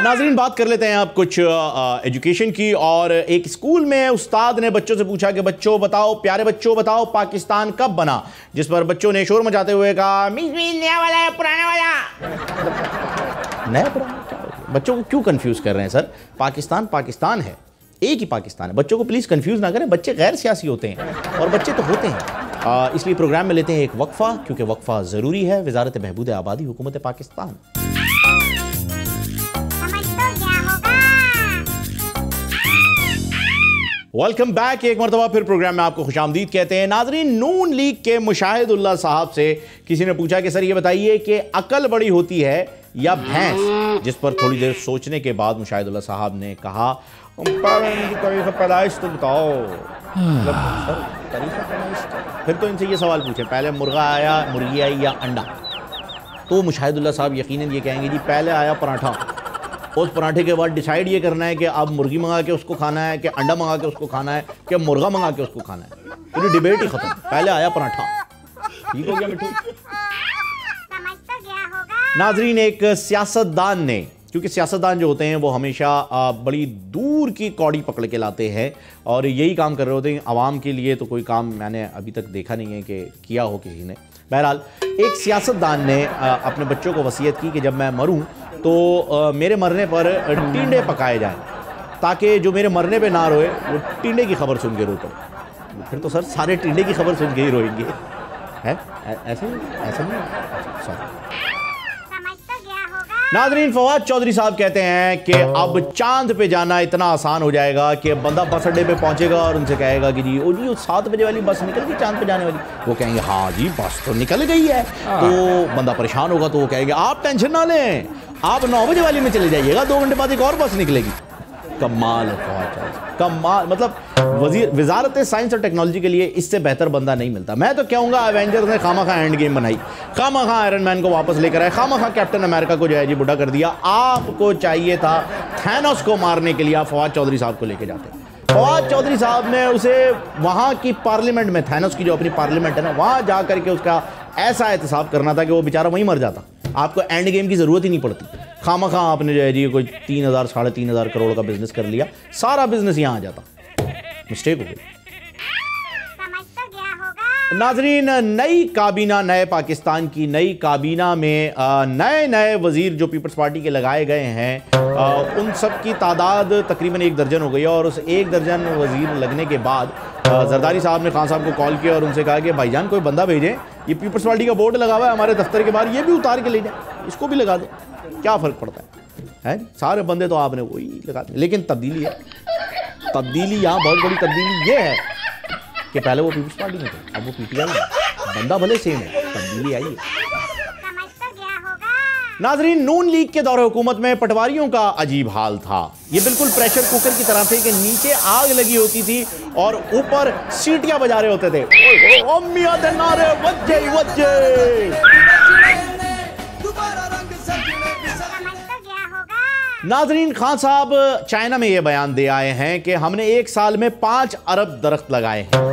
नाज़रीन बात कर लेते हैं आप कुछ एजुकेशन की। और एक स्कूल में उस्ताद ने बच्चों से पूछा कि बच्चों बताओ, प्यारे बच्चों बताओ पाकिस्तान कब बना? जिस पर बच्चों ने शोर मचाते हुए कहा नया वाला है पुराना वाला। नया पुराना बच्चों को क्यों कंफ्यूज कर रहे हैं सर? पाकिस्तान पाकिस्तान है, एक ही पाकिस्तान है। बच्चों को प्लीज़ कंफ्यूज ना करें, बच्चे गैर सियासी होते हैं और बच्चे तो होते हैं। इसलिए प्रोग्राम में लेते हैं एक वक्फा, क्योंकि वक्फा ज़रूरी है। वजारत बहबूद आबादी हुकूमत पाकिस्तान। Welcome back. एक मरतबा फिर प्रोग्राम में आपको खुशामदीद कहते हैं। नाजरीन नून लीग के मुशाहिदुल्लाह साहब से किसी ने पूछा कि सर ये बताइए कि अकल बड़ी होती है या भैंस? जिस पर थोड़ी देर सोचने के बाद मुशाहिदुल्लाह साहब ने कहा पैदाइश तो बताओ। मतलब सर फिर तो इनसे ये सवाल पूछे, पहले मुर्गा आया, मुर्गी आई या अंडा? तो मुशाहिदुल्लाह साहब यकीनन ये कहेंगे जी पहले आया पराठा, उस पराठे के बाद डिसाइड ये करना है कि अब मुर्गी मंगा के उसको खाना है कि अंडा मंगा के उसको खाना है कि मुर्गा मंगा के उसको खाना है। पूरी डिबेट ही खत्म, पहले आया पराठा। ठीक हो गया मिठू? समझ तो गया होगा। नाजरीन, एक सियासतदान ने, क्योंकि सियासतदान जो होते हैं वो हमेशा बड़ी दूर की कौड़ी पकड़ के लाते हैं और यही काम कर रहे होते हैं आवाम के लिए, तो कोई काम मैंने अभी तक देखा नहीं है कि किया हो किसी ने। बहरहाल एक सियासतदान ने अपने बच्चों को वसीयत की कि जब मैं मरूं तो मेरे मरने पर टींडे पकाए जाएं ताकि जो मेरे मरने पे ना रोए वो टींडे की खबर सुन के रो पड़े। फिर तो सर सारे टींडे की खबर सुन के ही रोएंगे, है ऐसे नहीं? सॉरी। समझ तो गया होगा। नाजरीन, फवाद चौधरी साहब कहते हैं कि अब चांद पे जाना इतना आसान हो जाएगा कि बंदा बस अड्डे पे पहुंचेगा और उनसे कहेगा कि जी ओ जी 7 बजे वाली बस निकल गई चांद पे जाने वाली। वो कहेंगे हाँ जी बस तो निकल गई है। तो बंदा परेशान होगा तो वो कहेंगे आप टेंशन ना लें, आप 9 बजे वाली में चले जाइएगा, 2 घंटे बाद एक और बस निकलेगी। कमाल है फवाद चौधरी, कमाल। मतलब वजारत साइंस और टेक्नोलॉजी के लिए इससे बेहतर बंदा नहीं मिलता। मैं तो कहूँगा एवेंजर्स ने खामखा एंड गेम बनाई, खामखा आयरन मैन को वापस लेकर आए, खामखा कैप्टन अमेरिका को जो है जी बुढ़ा कर दिया। आपको चाहिए था थैनोस को मारने के लिए, आप फवाद चौधरी साहब को लेके जाते। फवाद चौधरी साहब ने उसे वहाँ की पार्लियामेंट में, थैनोस की जो अपनी पार्लियामेंट है ना, वहाँ जा करके उसका ऐसा एहतसाब करना था कि वो बेचारा वहीं मर जाता। आपको एंड गेम की ज़रूरत ही नहीं पड़ती। खामखा आपने जो है जी कोई 3,000 साढ़े 3,000 करोड़ का बिजनेस कर लिया, सारा बिजनेस यहाँ आ जाता। मिस्टेक हो गई। समझ तो गया होगा। नाजरीन, नई काबीना, नए पाकिस्तान की नई काबीना में नए नए वजीर जो पीपल्स पार्टी के लगाए गए हैं उन सब की तादाद तकरीबन 1 दर्जन हो गई है। और उस 1 दर्जन वजीर लगने के बाद जरदारी साहब ने खान साहब को कॉल किया और उनसे कहा कि भाईजान कोई बंदा भेजें, ये पीपल्स पार्टी का बोर्ड लगा हुआ है हमारे दफ्तर के बाहर, ये भी उतार के ले जाए, इसको भी लगा दो, क्या फ़र्क पड़ता है? सारे बंदे तो आपने वही लगा दिए। लेकिन तब्दीली है, तब्दीली यहाँ बहुत बड़ी तब्दीली ये है कि पहले वो पीपल्स पार्टी में थे, अब वो पीटीआई है। बंदा भले सेम है, तब्दीली आई है। समझ तो गया होगा। नाजरीन, नून लीग के दौरे हुकूमत में पटवारियों का अजीब हाल था। ये बिल्कुल प्रेशर कुकर की तरह थे कि नीचे आग लगी होती थी और ऊपर सीटियां बजा रहे होते थे। नाजरीन, खान साहब चाइना में ये बयान दे आए हैं कि हमने 1 साल में 5 अरब दरख्त लगाए हैं।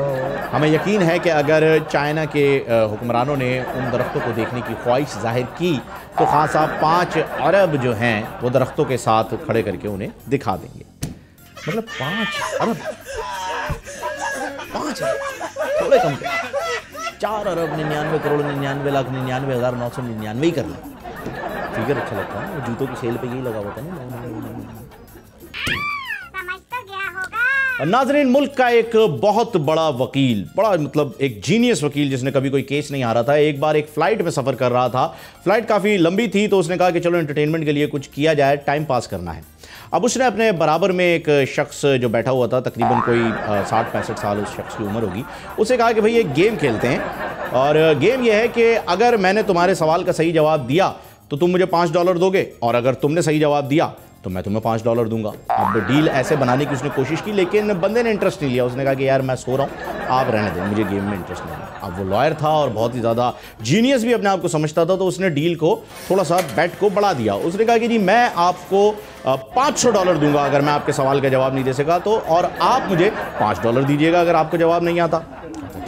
हमें यकीन है कि अगर चाइना के हुक्मरानों ने उन दरख्तों को देखने की ख्वाहिश जाहिर की तो खान साहब 5 अरब जो हैं वो दरख्तों के साथ खड़े करके उन्हें दिखा देंगे। मतलब 5 अरब, 5 अरब थोड़े कम कर, 4 अरब 99 करोड़ 99 लाख 99,999 ही कर लें। फिगर अच्छा लगता है, वो जूतों की सेल पे यही लगा होता है ना। समझ तो गया होगा। नाजरीन, मुल्क का एक बहुत बड़ा वकील, बड़ा मतलब एक जीनियस वकील जिसने कभी कोई केस नहीं हारा था, एक बार एक फ़्लाइट में सफ़र कर रहा था। फ़्लाइट काफ़ी लंबी थी तो उसने कहा कि चलो एंटरटेनमेंट के लिए कुछ किया जाए, टाइम पास करना है। अब उसने अपने बराबर में एक शख्स जो बैठा हुआ था, तकरीबन कोई 60-65 साल उस शख्स की उम्र होगी, उससे कहा कि भाई एक गेम खेलते हैं और गेम यह है कि अगर मैंने तुम्हारे सवाल का सही जवाब दिया तो तुम मुझे $5 दोगे और अगर तुमने सही जवाब दिया तो मैं तुम्हें $5 दूंगा। अब डील ऐसे बनाने की उसने कोशिश की लेकिन बंदे ने इंटरेस्ट नहीं लिया। उसने कहा कि यार मैं सो रहा हूँ, आप रहने दें, मुझे गेम में इंटरेस्ट नहीं है। अब वो लॉयर था और बहुत ही ज़्यादा जीनियस भी अपने आप को समझता था, तो उसने डील को थोड़ा सा बेट को बढ़ा दिया। उसने कहा कि जी मैं आपको $500 दूंगा अगर मैं आपके सवाल का जवाब नहीं दे सका तो, और आप मुझे $5 दीजिएगा अगर आपको जवाब नहीं आता।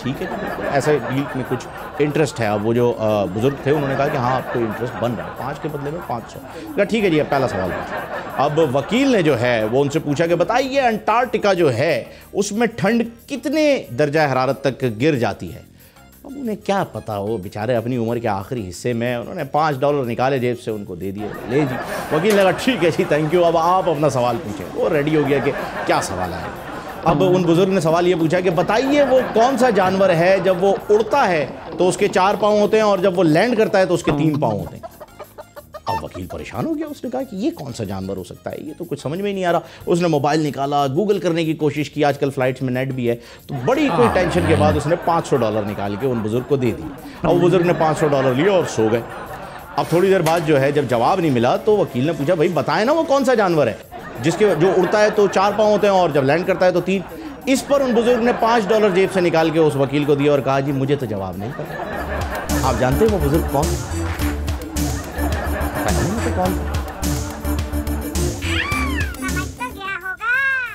ठीक है, ऐसे डील में कुछ इंटरेस्ट है। अब वो जो बुजुर्ग थे उन्होंने कहा कि हाँ आपको इंटरेस्ट बन रहा है, 5 के बदले में 500। कहा ठीक है जी, अब पहला सवाल पूछो। अब वकील ने जो है वो उनसे पूछा कि बताइए अंटार्कटिका जो है उसमें ठंड कितने दर्जा हरारत तक गिर जाती है। अब उन्हें क्या पता, वो बेचारे अपनी उम्र के आखिरी हिस्से में, उन्होंने $5 निकाले जेब से, उनको दे दिए। ले जी, वकील ने कहा ठीक है जी, थैंक यू, अब आप अपना सवाल पूछें। वो रेडी हो गया कि क्या सवाल है। अब उन बुजुर्ग ने सवाल ये पूछा कि बताइए वो कौन सा जानवर है जब वो उड़ता है तो उसके 4 पाँव होते हैं और जब वो लैंड करता है तो उसके 3 पाँव होते हैं। अब वकील परेशान हो गया, उसने कहा कि ये कौन सा जानवर हो सकता है, ये तो कुछ समझ में ही नहीं आ रहा। उसने मोबाइल निकाला, गूगल करने की कोशिश की, आजकल फ्लाइट्स में नेट भी है, तो बड़ी कोई टेंशन के बाद उसने $500 निकाल के उन बुजुर्ग को दे दिए। अब बुजुर्ग ने $500 लिए और सो गए। अब थोड़ी देर बाद जो है जब जवाब नहीं मिला तो वकील ने पूछा भाई बताए ना वो कौन सा जानवर है जिसके जो उड़ता है तो 4 पाँव होते हैं और जब लैंड करता है तो 3। इस पर उन बुजुर्ग ने $5 जेब से निकाल के उस वकील को दिया और कहा जी मुझे तो जवाब नहीं पता। आप जानते हैं वो बुजुर्ग कौन? कौन?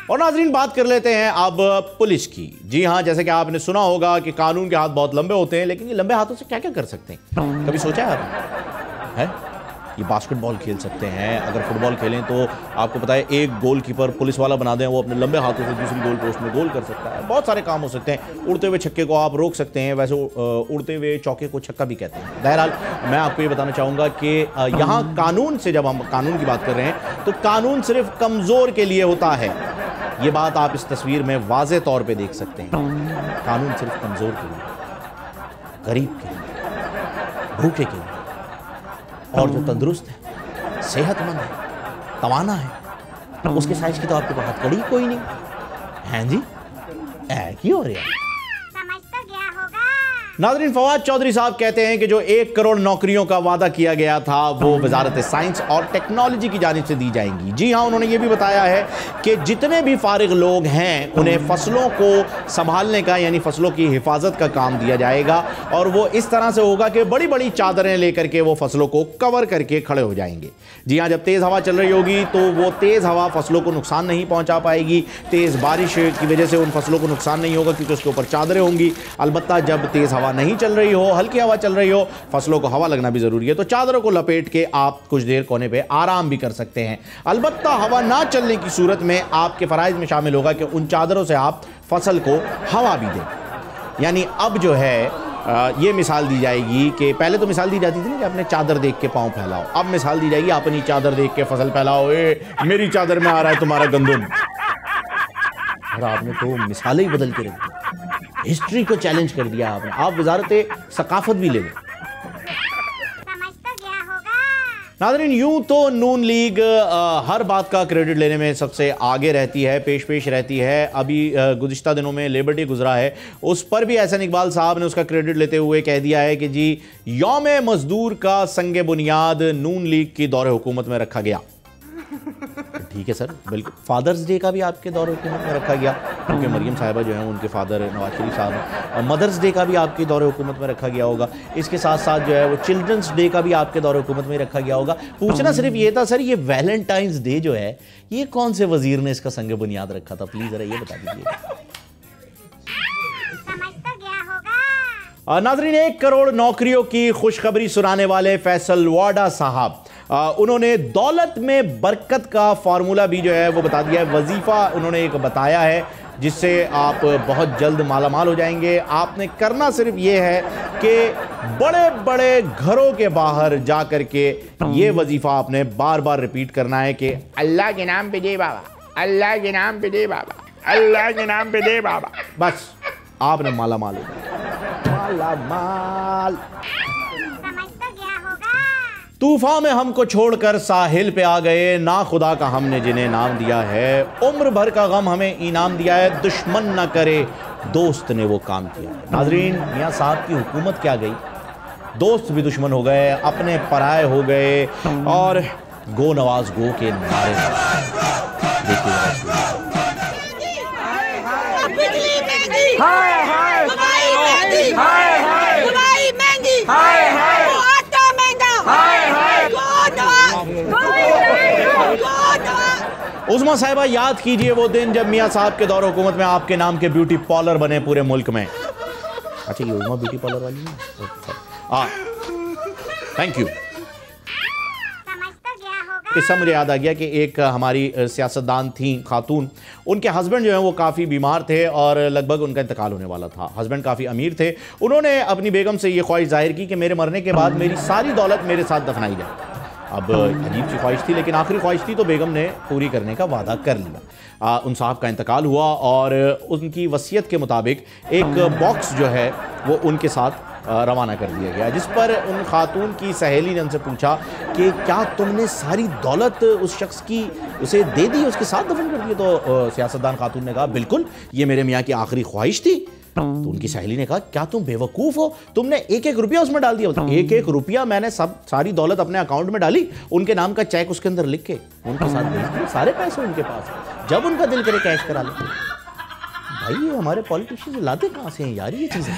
और नाजरीन बात कर लेते हैं अब पुलिस की। जी हाँ, जैसे कि आपने सुना होगा कि कानून के हाथ बहुत लंबे होते हैं, लेकिन ये लंबे हाथों से क्या क्या कर सकते हैं, कभी सोचा है आपने? है ये बास्केटबॉल खेल सकते हैं, अगर फुटबॉल खेलें तो आपको पता है एक गोलकीपर पुलिस वाला बना दें, वो अपने लंबे हाथों से दूसरी गोल पोस्ट में गोल कर सकता है। बहुत सारे काम हो सकते हैं। उड़ते हुए छक्के को आप रोक सकते हैं, वैसे उड़ते हुए चौके को छक्का भी कहते हैं। बहरहाल मैं आपको ये बताना चाहूँगा कि यहाँ कानून से, जब हम कानून की बात कर रहे हैं तो कानून सिर्फ कमज़ोर के लिए होता है। ये बात आप इस तस्वीर में वाज़े तौर पे देख सकते हैं। कानून सिर्फ कमज़ोर के लिए, गरीब के लिए, भूखे के लिए, और जो तंदुरुस्त है, सेहतमंद है, तवाना है, उसके साइज की तो आपके पास हथकड़ी कोई नहीं। हैं जी, क्यों हो रहा है? नाज़रीन, फवाद चौधरी साहब कहते हैं कि जो 1 करोड़ नौकरियों का वादा किया गया था वो वजारत साइंस और टेक्नोलॉजी की जानिब से दी जाएंगी। जी हाँ, उन्होंने ये भी बताया है कि जितने भी फारिग लोग हैं उन्हें फसलों को संभालने का, यानी फसलों की हिफाजत का काम दिया जाएगा, और वो इस तरह से होगा कि बड़ी बड़ी चादरें लेकर के वो फसलों को कवर करके खड़े हो जाएंगे। जी हाँ, जब तेज़ हवा चल रही होगी तो वो तेज़ हवा फसलों को नुकसान नहीं पहुँचा पाएगी, तेज़ बारिश की वजह से उन फसलों को नुकसान नहीं होगा क्योंकि उसके ऊपर चादरें होंगी। अलबत्ता जब तेज़ हवा नहीं चल रही हो, हल्की हवा चल रही हो, फसलों को हवा लगना भी जरूरी है, तो चादरों को लपेट के आप कुछ देर कोने पे आराम भी कर सकते हैं। अलबत्ता हवा ना चलने की सूरत में आपके फराइज में शामिल होगा कि उन चादरों से आप फसल को हवा भी दें। यानी अब जो है ये मिसाल दी जाएगी कि पहले तो मिसाल दी जाती थी ना कि अपने चादर देख के पाँव फैलाओ, अब मिसाल दी जाएगी अपनी चादर देख के फसल फैलाओ। मेरी चादर में आ रहा है तुम्हारा गंदम। और आपने तो मिसालें ही बदल के रख दी, हिस्ट्री को चैलेंज कर दिया आपने। आप वजारत सकाफत भी ले लें। नाज़रीन, यूं तो नून लीग हर बात का क्रेडिट लेने में सबसे आगे रहती है, पेश रहती है। अभी गुज़िश्ता दिनों में लेबर डे गुजरा है, उस पर भी एहसन इकबाल साहब ने उसका क्रेडिट लेते हुए कह दिया है कि जी यौम मजदूर का संग बुनियाद नून लीग की दौरे हुकूमत में रखा गया। ठीक है सर, बिल्कुल। फादर्स डे का भी आपके दौर हुकूमत में रखा गया क्योंकि मरियम साहिबा जो हैं उनके फादर नवाज शरीफ साहब हैं। मदर्स डे का भी आपके दौर हुकूमत में रखा गया होगा। इसके साथ साथ जो है वो चिल्ड्रंस डे का भी आपके दौर हुकूमत में रखा गया होगा। पूछना सिर्फ ये था सर, ये वैलेंटाइंस डे जो है ये कौन से वजीर ने इसका संग बुनियाद रखा था? प्लीज जरा ये बता दीजिए। नाज़रीन, 1 करोड़ नौकरियों की खुशखबरी सुनाने वाले फैसल वाडा साहब, उन्होंने दौलत में बरकत का फार्मूला भी जो है वो बता दिया है। वजीफा उन्होंने एक बताया है जिससे आप बहुत जल्द मालामाल हो जाएंगे। आपने करना सिर्फ ये है कि बड़े बड़े घरों के बाहर जा कर के ये वजीफा आपने बार बार रिपीट करना है कि अल्लाह के नाम पे दे बाबा, अल्लाह के नाम पे दे बाबा, अल्लाह के नाम पे दे बाबा। बस आपने मालामाल हो जाए, मालामाल। तूफान में हमको छोड़कर साहिल पे आ गए, ना खुदा का हमने जिन्हें नाम दिया है। उम्र भर का गम हमें इनाम दिया है, दुश्मन न करे दोस्त ने वो काम किया है। नाजरीन, मियाँ साहब की हुकूमत क्या गई, दोस्त भी दुश्मन हो गए, अपने पराए हो गए, और गो नवाज गो के नारे उस्मा साहिबा, याद कीजिए वो दिन जब मियाँ साहब के दौर हुकूमत में आपके नाम के ब्यूटी पार्लर बने पूरे मुल्क में। अच्छा, ये उस्मा ब्यूटी पार्लर वाली है। Thank you. किस्सा मुझे याद आ गया कि एक हमारी सियासतदान थी खातून, उनके हस्बैंड जो हैं वो काफ़ी बीमार थे और लगभग उनका इंतकाल होने वाला था। हस्बैंड काफ़ी अमीर थे। उन्होंने अपनी बेगम से ये ख्वाहिश जाहिर की कि मेरे मरने के बाद मेरी सारी दौलत मेरे साथ दफनाई जाए। अब अजीब सी ख्वाहिश थी, लेकिन आखिरी ख्वाहिश थी तो बेगम ने पूरी करने का वादा कर लिया। उन साहब का इंतकाल हुआ और उनकी वसीयत के मुताबिक एक बॉक्स जो है वो उनके साथ रवाना कर दिया गया, जिस पर उन खातून की सहेली ने उनसे पूछा कि क्या तुमने सारी दौलत उस शख्स की उसे दे दी, उसके साथ दफन कर दिया? तो सियासतदान खातून ने कहा बिल्कुल, ये मेरे मियाँ की आखिरी ख्वाहिश थी। तो उनकी सहेली ने कहा क्या तुम बेवकूफ़ हो, तुमने 1-1 रुपया उसमें डाल दिया? 1-1 रुपया मैंने सारी दौलत अपने अकाउंट में डाली, उनके नाम का चेक उसके अंदर लिख के उनके साथ भेज दिया, सारे पैसे उनके पास, जब उनका दिल करे कैश करा ले। भाई ये हमारे पॉलिटिशियंस लाते कहाँ से हैं यार ये चीज़ें?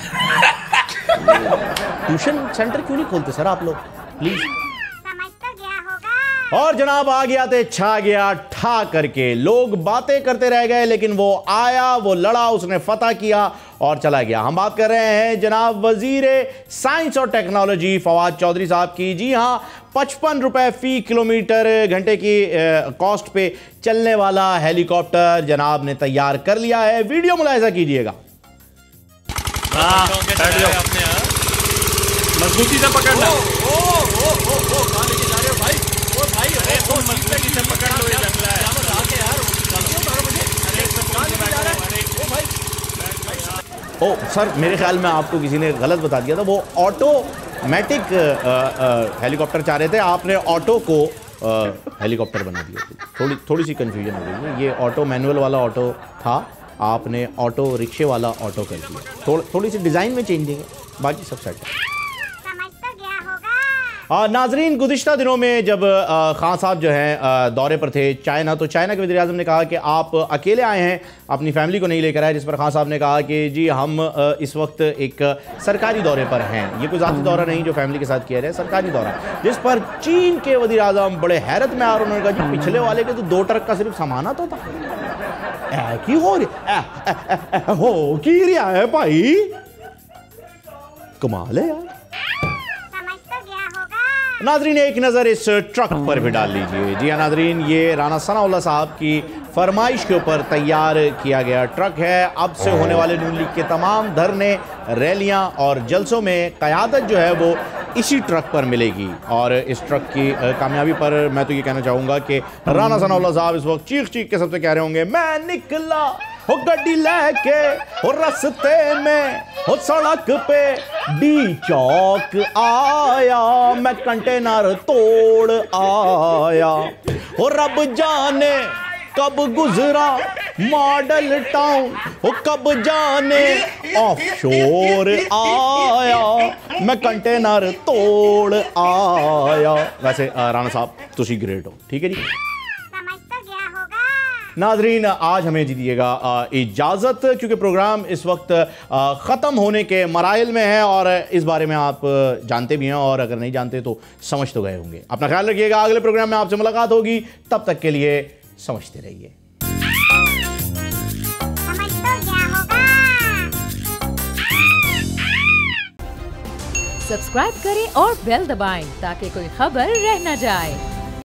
ट्यूशन सेंटर क्यों नहीं खोलते सर आप लोग प्लीज? समझ तो गया होगा। और जनाब आ गया ते छा गया ठा करके। लोग बातें करते रह गए लेकिन वो आया, वो लड़ा, उसने फतह किया और चला गया। हम बात कर रहे हैं जनाब वजीर साइंस और टेक्नोलॉजी फवाद चौधरी साहब की। जी हाँ, 55 रुपए फी किलोमीटर घंटे की कॉस्ट पे चलने वाला हेलीकॉप्टर जनाब ने तैयार कर लिया है। वीडियो मुलाहिजा कीजिएगा। मजबूती से पकड़ना। कहां लेके जा रहे हो भाई? ओ भाई, अरे तुम मजबूती से पकड़ लो ये जंगला है। आके यार, अरे कहां लेके जा रहा है? ओ भाई, ओ सर, मेरे ख्याल में आपको किसी ने गलत बता दिया था। वो ऑटोमेटिक हेलीकॉप्टर चाह रहे थे, आपने ऑटो को हेलीकॉप्टर बना दिया। थोड़ी सी कंफ्यूजन हो गई है। ये ऑटो मैनुअल वाला ऑटो था, आपने ऑटो रिक्शे वाला ऑटो कर दिया। थोड़ी सी डिज़ाइन में चेंजिंग है, बाकी सब सेट है। समझ तो गया होगा। नाजरीन, गुज़िश्ता दिनों में जब खान साहब जो हैं दौरे पर थे चाइना, तो चाइना के वज़ीर आज़म ने कहा कि आप अकेले आए हैं, अपनी फैमिली को नहीं लेकर आए। जिस पर खान साहब ने कहा कि जी हम इस वक्त एक सरकारी दौरे पर हैं, ये कोई ज़ाती दौरा नहीं जो फैमिली के साथ किया जाए, सरकारी दौरा। जिस पर चीन के वज़ीर आज़म बड़े हैरत में आ रहे, उन्होंने कहा जी पिछले वाले के तो 2 ट्रक का सिर्फ सामान आता था, की हो रहा है भाई, कमाल है यार। समझ तो गया होगा। नाजरीन, एक नज़र इस ट्रक पर भी डाल लीजिए। जी हाँ नाजरीन, ये राना सनाउल्लाह साहब की फरमाइश के ऊपर तैयार किया गया ट्रक है। अब से होने वाले नून लीग के तमाम धरने, रैलियां और जलसों में क़यादत जो है वो इसी ट्रक पर मिलेगी। और इस ट्रक की कामयाबी पर मैं तो ये कहना चाहूँगा कि राना सनाउल्लाह साहब इस वक्त चीख चीख के सबसे कह रहे होंगे, मैं निकला हो गड्डी लेके हो रस्ते में हो सड़क पे डी चौक आया, मैं कंटेनर तोड़ आया हो, रब जाने कब गुजरा मॉडल टाउन हो, कब जाने ऑफशोर आया, मैं कंटेनर तोड़ आया। वैसे राना साहब तुसी ग्रेट हो, ठीक है जी। समझ तो गया होगा। नाजरीन, आज हमें दीजिएगा इजाज़त, क्योंकि प्रोग्राम इस वक्त ख़त्म होने के मराइल में है और इस बारे में आप जानते भी हैं और अगर नहीं जानते तो समझ तो गए होंगे। अपना ख्याल रखिएगा, अगले प्रोग्राम में आपसे मुलाकात होगी, तब तक के लिए समझते रहिए। समझ तो गया होगा। सब्सक्राइब करें और बेल दबाएं ताकि कोई खबर रह न जाए।